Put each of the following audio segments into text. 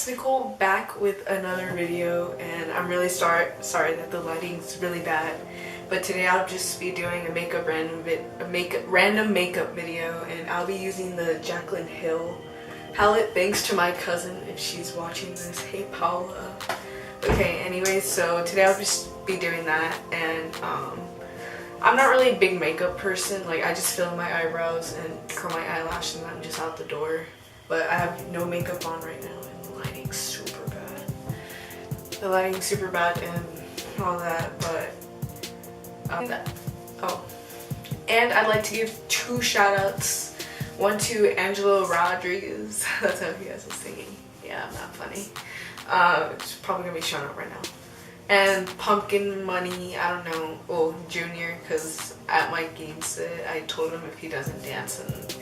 it's Nicole back with another video, and I'm really sorry that the lighting's really bad, but today I'll just be doing a random makeup video, and I'll be using the Jaclyn Hill palette, thanks to my cousin if she's watching this. Hey Paula. Okay, anyways, so today I'll just be doing that, and I'm not really a big makeup person. Like, I just fill in my eyebrows and curl my eyelashes and I'm just out the door. But I have no makeup on right now and the lighting's super bad. The lighting's super bad and all that, but and I'd like to give 2 shout outs. One to Angelo Rodriguez. That's how he has a singing. Yeah, I'm not funny. It's probably gonna be shown up right now. And Pumpkin Money, I don't know, well, Junior, because at my game set I told him if he doesn't dance and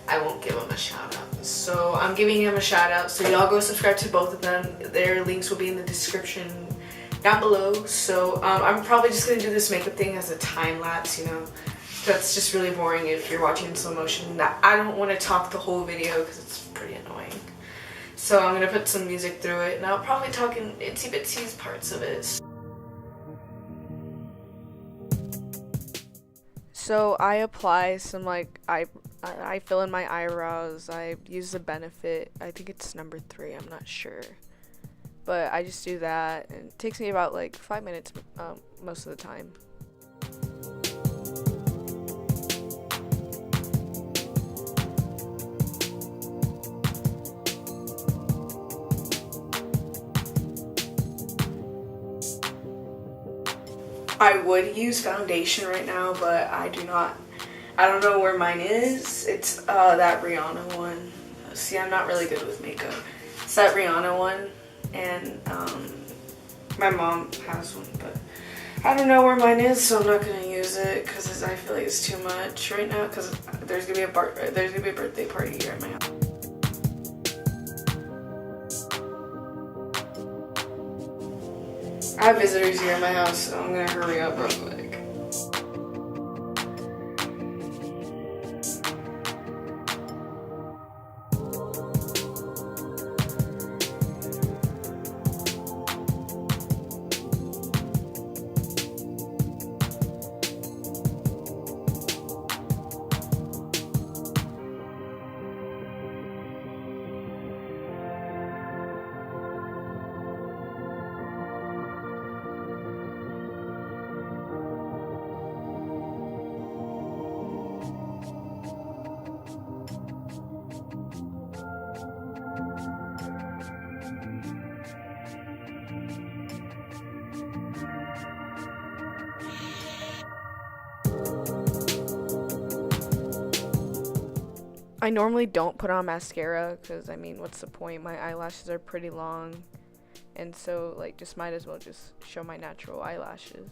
I won't give him a shout out. So I'm giving him a shout out, so y'all go subscribe to both of them. Their links will be in the description down below. So I'm probably just gonna do this makeup thing as a time lapse, you know. That's just really boring if you're watching in slow motion. I don't want to talk the whole video because it's pretty annoying. So I'm going to put some music through it, and I'll probably talk in itsy bitsy parts of it. So I apply some, like, I fill in my eyebrows. I use the Benefit. I think it's number 3. I'm not sure. But I just do that, and it takes me about like 5 minutes most of the time. I would use foundation right now, but I do not. I don't know where mine is. It's that Rihanna one. See, I'm not really good with makeup. It's that Rihanna one, and my mom has one, but I don't know where mine is, so I'm not gonna use it because I feel like it's too much right now. Because there's gonna be a birthday party here at my house. I have visitors here at my house, so I'm gonna hurry up real quick. I normally don't put on mascara because, I mean, what's the point? My eyelashes are pretty long, and so, like, just might as well just show my natural eyelashes.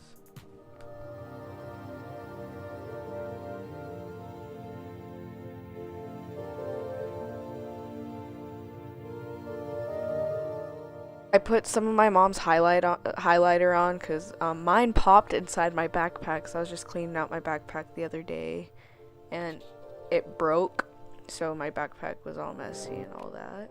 I put some of my mom's highlighter on because mine popped inside my backpack, so I was just cleaning out my backpack the other day, and it broke. So my backpack was all messy and all that.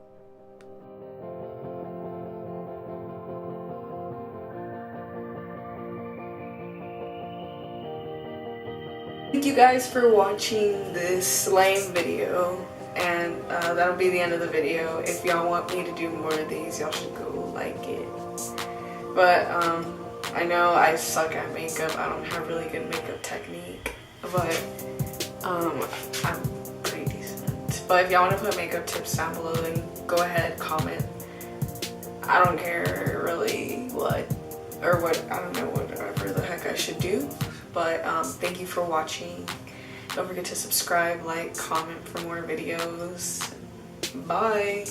Thank you guys for watching this lame video, and that'll be the end of the video. If y'all want me to do more of these, y'all should go like it. But I know I suck at makeup. I don't have really good makeup technique, but I'm pretty decent. But if y'all want to put makeup tips down below, then go ahead, comment. I don't care really I don't know, whatever the heck I should do. But thank you for watching. Don't forget to subscribe, like, comment for more videos. Bye.